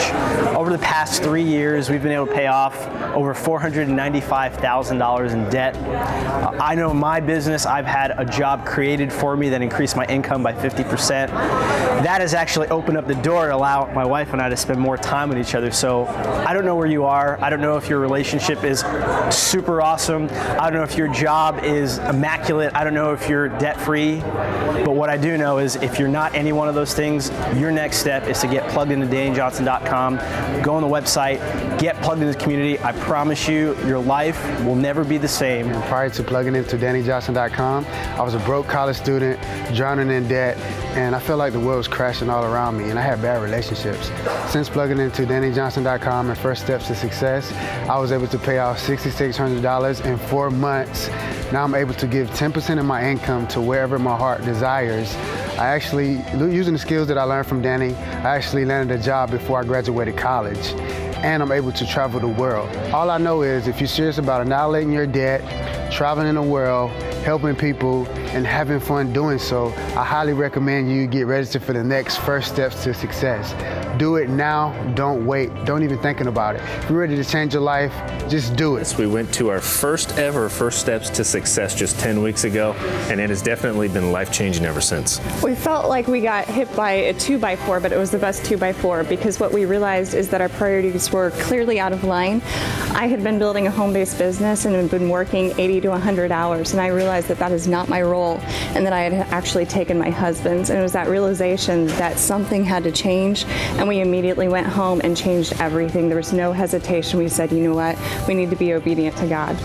Over the past 3 years, we've been able to pay off over $495,000 in debt. I know in my business, I've had a job created for me that increased my income by 50%. That has actually opened up the door to allow my wife and I to spend more time with each other. So I don't know where you are. I don't know if your relationship is super awesome. I don't know if your job is immaculate. I don't know if you're debt-free. But what I do know is if you're not any one of those things, your next step is to get plugged into DaniJohnson.com. Go on the website, get plugged into the community. I promise you, your life will never be the same. And prior to plugging into DaniJohnson.com, I was a broke college student, drowning in debt, and I felt like the world was crashing all around me, and I had bad relationships. Since plugging into DaniJohnson.com and First Steps to Success, I was able to pay off $6,600 in 4 months. Now I'm able to give 10% of my income to wherever my heart desires. I actually, using the skills that I learned from Dani, I actually landed a job before I graduated college. And I'm able to travel the world. All I know is if you're serious about annihilating your debt, traveling the world, helping people, and having fun doing so, I highly recommend you get registered for the next First Steps to Success. Do it now, don't wait, don't even thinking about it. If you're ready to change your life, just do it. We went to our first ever First Steps to Success just 10 weeks ago, and it has definitely been life-changing ever since. We felt like we got hit by a 2x4, but it was the best 2x4 because what we realized is that our priorities were clearly out of line. I had been building a home-based business and had been working 80 to 100 hours, and I realized that that is not my role, and that I had actually taken my husband's, and it was that realization that something had to change, and we immediately went home and changed everything. There was no hesitation. We said, you know what, we need to be obedient to God.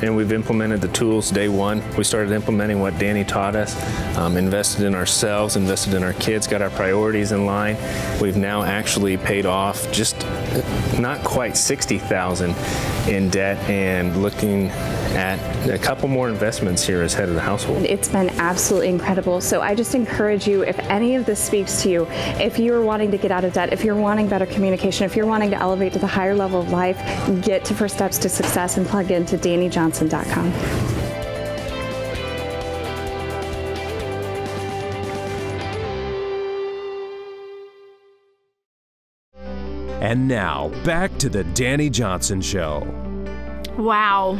And we've implemented the tools day one. We started implementing what Dani taught us, invested in ourselves, invested in our kids, got our priorities in line. We've now actually paid off just not quite $60,000 in debt and looking at a couple more investments here as head of the household. It's been absolutely incredible. So I just encourage you, if any of this speaks to you, if you're wanting to get out of debt, if you're wanting better communication, if you're wanting to elevate to the higher level of life, get to First Steps to Success and plug into DaniJohnson.com. And now, back to the Dani Johnson Show. Wow.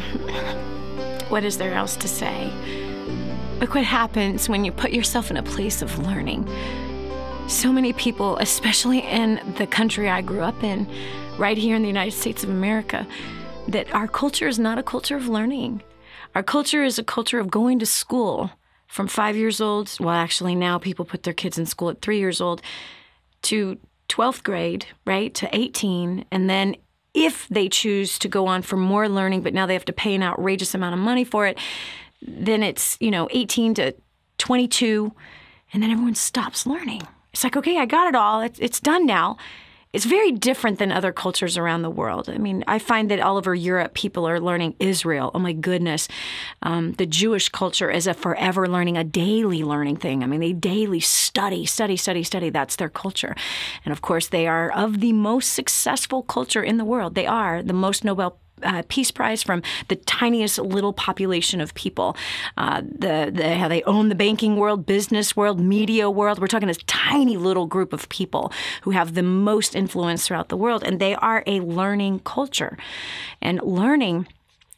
What is there else to say? Look what happens when you put yourself in a place of learning. So many people, especially in the country I grew up in, right here in the United States of America, that our culture is not a culture of learning. Our culture is a culture of going to school from 5 years old. Well, actually now people put their kids in school at 3 years old to 12th grade, right, to 18, and then if they choose to go on for more learning, but now they have to pay an outrageous amount of money for it, then it's, 18 to 22, and then everyone stops learning. It's like, okay, I got it all. It's done now. It's very different than other cultures around the world. I mean, I find that all over Europe, people are learning Israel. Oh, my goodness. The Jewish culture is a forever learning, a daily learning thing. I mean, they daily study. That's their culture. And, of course, they are of the most successful culture in the world. They are the most Nobel Peace Prize from the tiniest little population of people. How they own the banking world, business world, media world. We're talking this tiny little group of people who have the most influence throughout the world, and they are a learning culture. And learning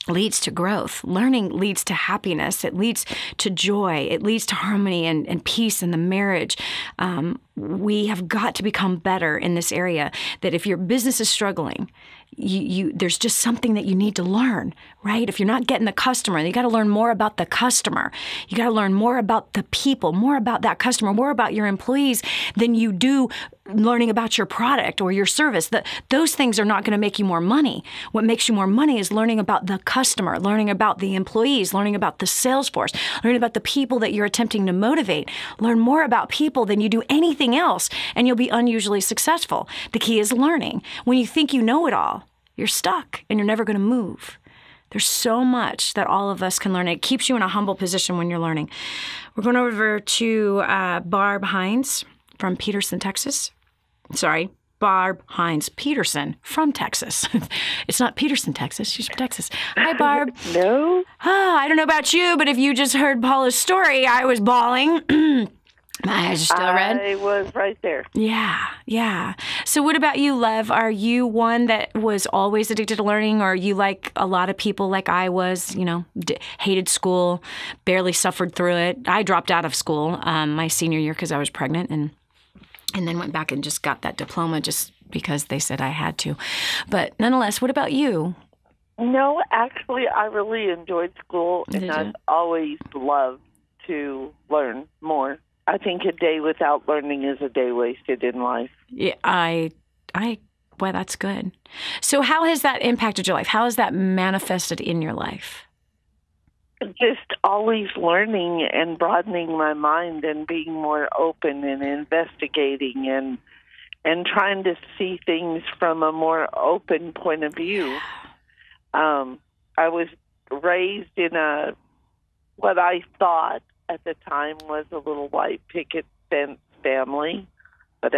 leads to growth. Learning leads to happiness. It leads to joy. It leads to harmony and peace in the marriage. we have got to become better in this area, that if your business is struggling, there's just something that you need to learn, right? If you're not getting the customer, you got to learn more about the customer. You got to learn more about the people, more about that customer, more about your employees than you do learning about your product or your service. Those things are not going to make you more money. What makes you more money is learning about the customer, learning about the employees, learning about the sales force, learning about the people that you're attempting to motivate. Learn more about people than you do anything else, and you'll be unusually successful. The key is learning. When you think you know it all, you're stuck and you're never going to move. There's so much that all of us can learn. It keeps you in a humble position when you're learning. We're going over to Barb Hines from Peterson, Texas. Sorry, Barb Hines Peterson from Texas. It's not Peterson, Texas. She's from Texas. Hi, Barb. No. I don't know about you, but if you just heard Paula's story, I was bawling. My eyes are still red. I was right there. Yeah. So what about you, Lev? Are you one that was always addicted to learning, or are you like a lot of people like I was, hated school, barely suffered through it? I dropped out of school my senior year because I was pregnant and then went back and just got that diploma just because they said I had to. But nonetheless, what about you? No, actually, I really enjoyed school, and I've always loved to learn more. I think a day without learning is a day wasted in life. Yeah, well, that's good. So how has that impacted your life? How has that manifested in your life? Just always learning and broadening my mind and being more open and investigating and trying to see things from a more open point of view. I was raised in what I thought at the time was a little white picket fence family. But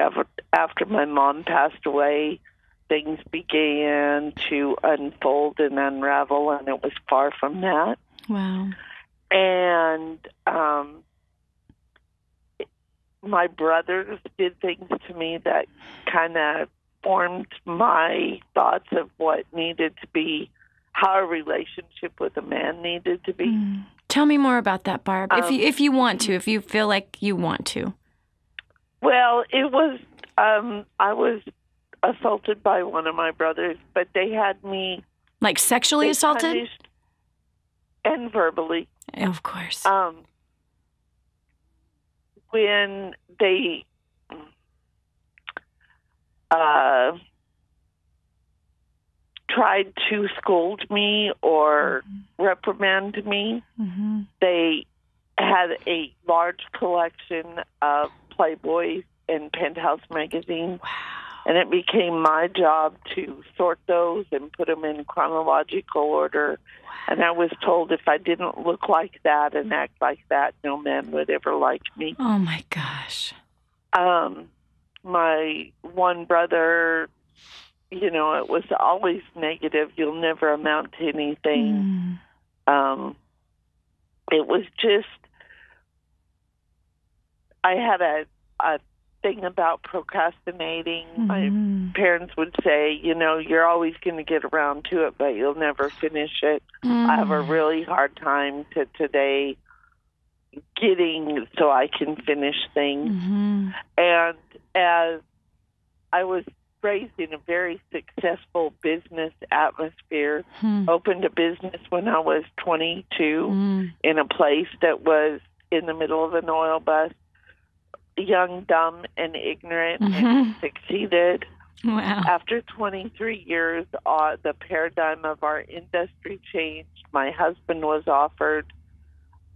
after my mom passed away, things began to unfold and unravel, and it was far from that. Wow. And my brothers did things to me that kind of formed my thoughts of what needed to be, how a relationship with a man needed to be. Tell me more about that, Barb, if you want to, if you feel like you want to. Well, it was, I was assaulted by one of my brothers, but they had me... Like sexually assaulted? And verbally. Of course. When they tried to scold me or reprimand me, they had a large collection of Playboys and Penthouse magazines. Wow. And it became my job to sort those and put them in chronological order. And I was told if I didn't look like that and act like that, no man would ever like me. Oh, my gosh. My one brother, it was always negative. You'll never amount to anything. It was just, I had a thing about procrastinating. My parents would say, you're always going to get around to it, but you'll never finish it. I have a really hard time today getting so I can finish things. And as I was raised in a very successful business atmosphere, opened a business when I was 22 in a place that was in the middle of an oil bust, young, dumb, and ignorant, and succeeded. Wow. After 23 years, the paradigm of our industry changed. My husband was offered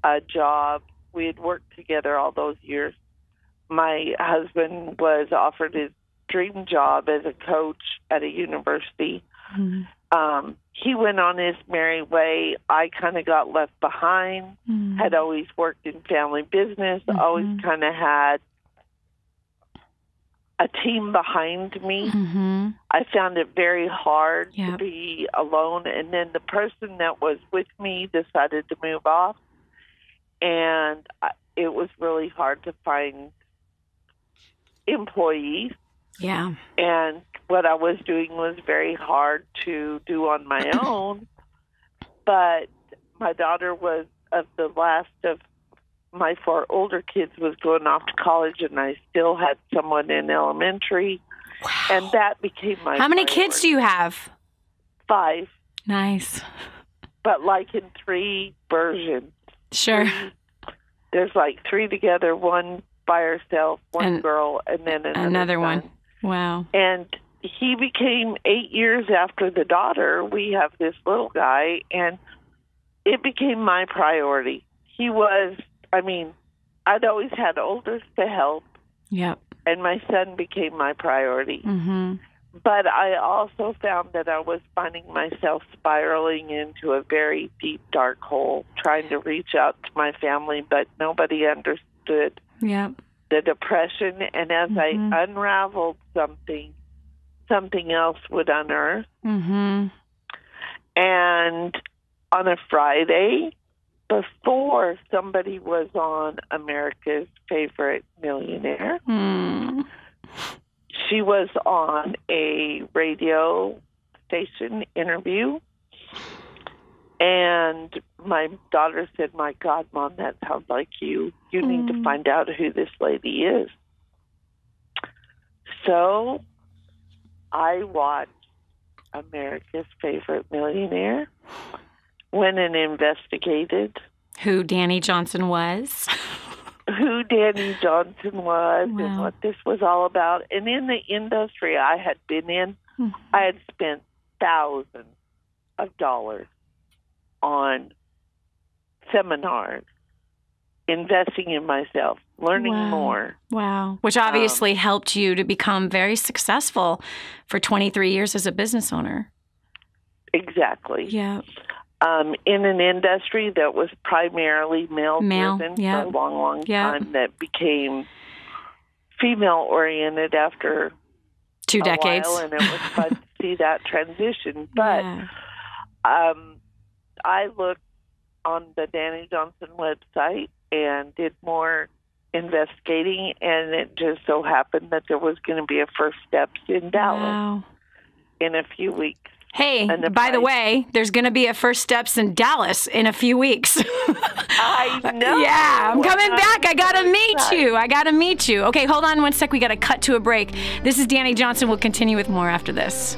a job. We had worked together all those years. My husband was offered his dream job as a coach at a university. He went on his merry way. I kind of got left behind, had always worked in family business, always kind of had a team behind me. I found it very hard to be alone. And then the person that was with me decided to move off. And it was really hard to find employees. Yeah. And what I was doing was very hard to do on my own. But my daughter was of the last of my 4 older kids was going off to college, and I still had someone in elementary. Wow. And that became my How many priority. kids do you have? 5. Nice. But like in 3 versions. Sure. There's like 3 together, 1 by herself, 1 girl, and then another one. Wow. And he became 8 years after the daughter. We have this little guy, and it became my priority. He was, I'd always had oldest to help. Yep. And my son became my priority. Mm-hmm. But I also found that I was finding myself spiraling into a very deep, dark hole, trying to reach out to my family, but nobody understood the depression. And as I unraveled something else would unearth. Mm-hmm. And on a Friday, before somebody was on America's Favorite Millionaire, she was on a radio station interview, and my daughter said, "My God, Mom, that sounds like you. You need to find out who this lady is." So I watched America's Favorite Millionaire, went and investigated who Dani Johnson was. Who Dani Johnson was and what this was all about. And in the industry I had been in, I had spent thousands of dollars on seminars, investing in myself, learning more. Wow. Which obviously helped you to become very successful for 23 years as a business owner. Exactly. Yeah. In an industry that was primarily male-driven for a long time, that became female-oriented after 2 decades. while, and it was fun to see that transition. But I looked on the Dani Johnson website and did more investigating, and it just so happened that there was going to be a First Steps in Dallas in a few weeks. Hey, by the way, there's going to be a First Steps in Dallas in a few weeks. I know. Yeah, I'm coming back. I got to meet you. Okay, hold on one sec. We got to cut to a break. This is Dani Johnson. We'll continue with more after this.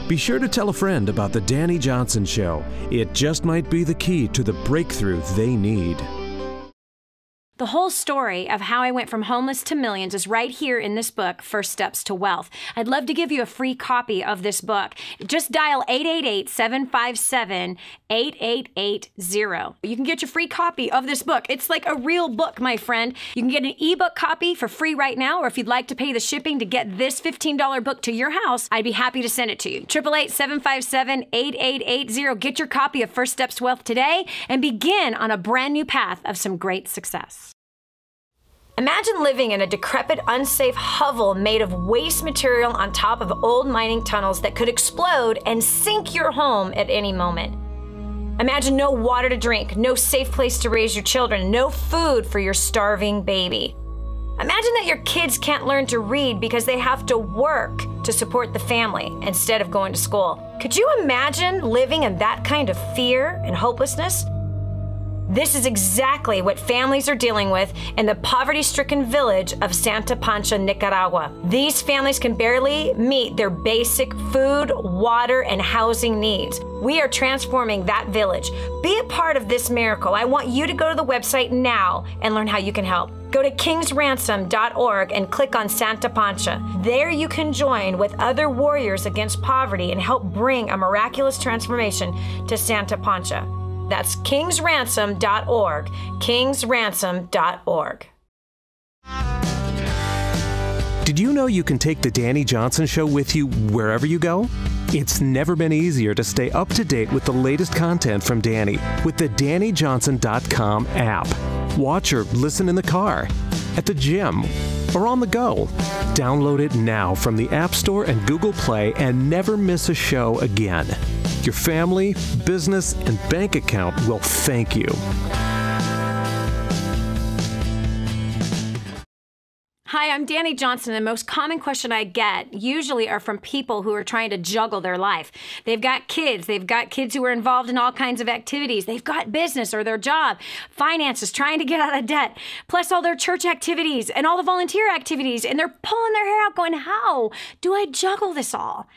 Be sure to tell a friend about the Dani Johnson Show. It just might be the key to the breakthrough they need. The whole story of how I went from homeless to millions is right here in this book, First Steps to Wealth. I'd love to give you a free copy of this book. Just dial 888-757-8880. You can get your free copy of this book. It's like a real book, my friend. You can get an ebook copy for free right now, or if you'd like to pay the shipping to get this $15 book to your house, I'd be happy to send it to you. 888-757-8880. Get your copy of First Steps to Wealth today and begin on a brand new path of some great success. Imagine living in a decrepit, unsafe hovel made of waste material on top of old mining tunnels that could explode and sink your home at any moment. Imagine no water to drink, no safe place to raise your children, no food for your starving baby. Imagine that your kids can't learn to read because they have to work to support the family instead of going to school. Could you imagine living in that kind of fear and hopelessness? This is exactly what families are dealing with in the poverty-stricken village of Santa Pancha, Nicaragua. These families can barely meet their basic food, water, and housing needs. We are transforming that village. Be a part of this miracle. I want you to go to the website now and learn how you can help. Go to kingsransom.org and click on Santa Pancha. There you can join with other warriors against poverty and help bring a miraculous transformation to Santa Pancha. That's kingsransom.org, kingsransom.org. Did you know you can take the Dani Johnson Show with you wherever you go? It's never been easier to stay up to date with the latest content from Dani with the DaniJohnson.com app. Watch or listen in the car, at the gym, or on the go. Download it now from the App Store and Google Play and never miss a show again. Your family, business, and bank account will thank you. Hi, I'm Dani Johnson. The most common question I get usually are from people who are trying to juggle their life. They've got kids who are involved in all kinds of activities. They've got business or their job, finances, trying to get out of debt, plus all their church activities and all the volunteer activities. And they're pulling their hair out going, how do I juggle this all?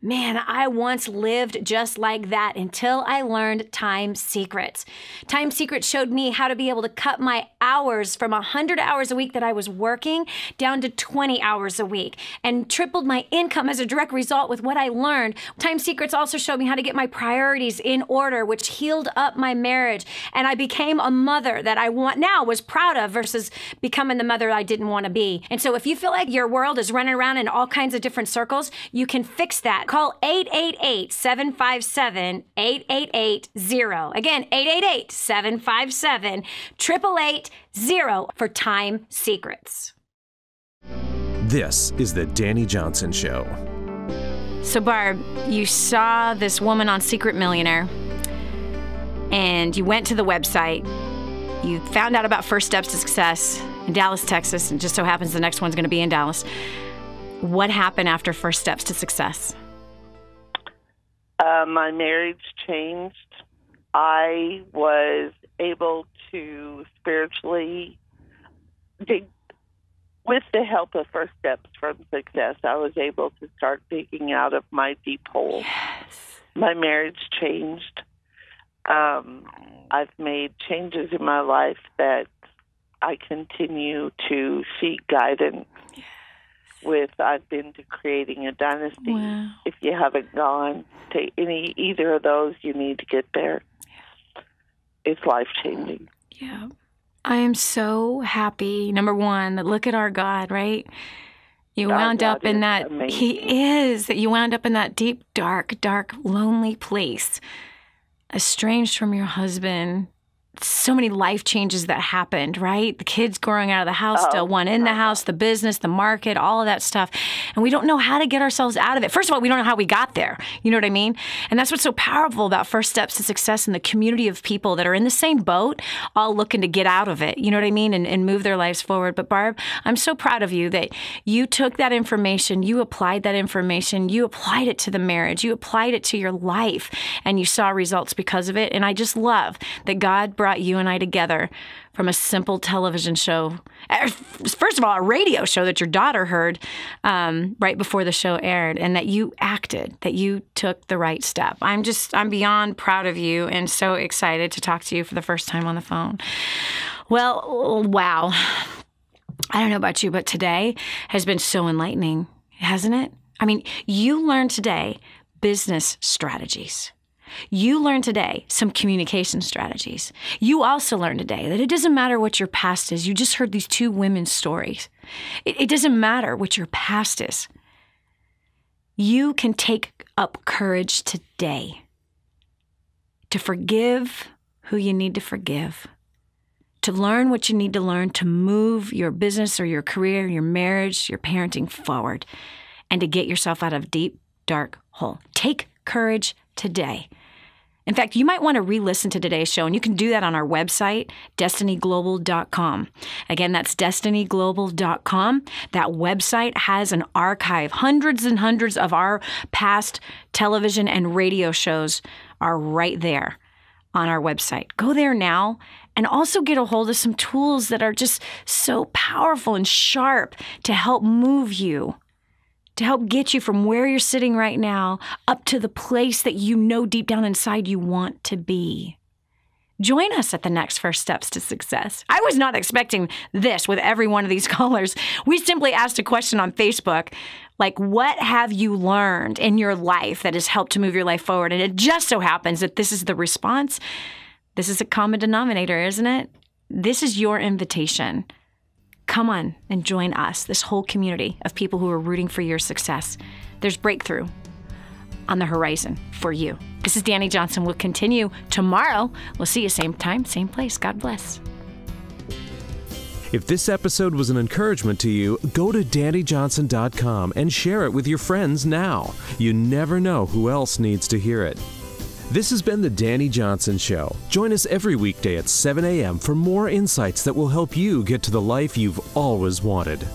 Man, I once lived just like that until I learned Time Secrets. Time Secrets showed me how to be able to cut my hours from 100 hours a week that I was working down to 20 hours a week and tripled my income as a direct result with what I learned. Time Secrets also showed me how to get my priorities in order, which healed up my marriage. And I became a mother that I was proud of versus becoming the mother I didn't want to be. And so if you feel like your world is running around in all kinds of different circles, you can fix that. Call 888-757-8880. Again, 888-757-8880 for Time Secrets. This is the Dani Johnson Show. So, Barb, you saw this woman on Secret Millionaire, and you went to the website. You found out about First Steps to Success in Dallas, Texas, and just so happens the next one's going to be in Dallas. What happened after First Steps to Success? My marriage changed. I was able to spiritually, with the help of First Steps from Success, I was able to start digging out of my deep hole. Yes. My marriage changed. I've made changes in my life that I continue to seek guidance with. I've been to Creating a Dynasty. Wow. If you haven't gone to either of those, you need to get there. Yeah. It's life-changing. Yeah. I am so happy, number one, that look at our God, right? You wound up in that, amazing. He is, that you wound up in that deep, dark, lonely place, estranged from your husband. So many life changes that happened, right? The kids growing out of the house, still one in the house, the business, the market, all of that stuff. And we don't know how to get ourselves out of it. First of all, we don't know how we got there. You know what I mean? And that's what's so powerful about First Steps to Success and the community of people that are in the same boat, all looking to get out of it. You know what I mean? And move their lives forward. But Barb, I'm so proud of you that you took that information, you applied that information, you applied it to the marriage, you applied it to your life, and you saw results because of it. And I just love that God brought you and I together from a simple television show. First of all, a radio show that your daughter heard right before the show aired, and that you acted, that you took the right step. I'm beyond proud of you and so excited to talk to you for the first time on the phone. Well, wow. I don't know about you, but today has been so enlightening, hasn't it? I mean, you learned today business strategies. You learned today some communication strategies. You also learned today that it doesn't matter what your past is. You just heard these two women's stories. It doesn't matter what your past is. You can take up courage today to forgive who you need to forgive, to learn what you need to learn to move your business or your career, your marriage, your parenting forward, and to get yourself out of deep, dark hole. Take courage today. In fact, you might want to re-listen to today's show, and you can do that on our website, destinyglobal.com. Again, that's destinyglobal.com. That website has an archive. Hundreds and hundreds of our past television and radio shows are right there on our website. Go there now and also get a hold of some tools that are just so powerful and sharp to help move you, to help get you from where you're sitting right now up to the place that you know deep down inside you want to be. Join us at the next First Steps to Success. I was not expecting this with every one of these callers. We simply asked a question on Facebook, like, what have you learned in your life that has helped to move your life forward? And it just so happens that this is the response. This is a common denominator, isn't it? This is your invitation. Come on and join us, this whole community of people who are rooting for your success. There's breakthrough on the horizon for you. This is Dani Johnson. We'll continue tomorrow. We'll see you same time, same place. God bless. If this episode was an encouragement to you, go to DaniJohnson.com and share it with your friends now. You never know who else needs to hear it. This has been the Dani Johnson Show. Join us every weekday at 7 a.m. for more insights that will help you get to the life you've always wanted.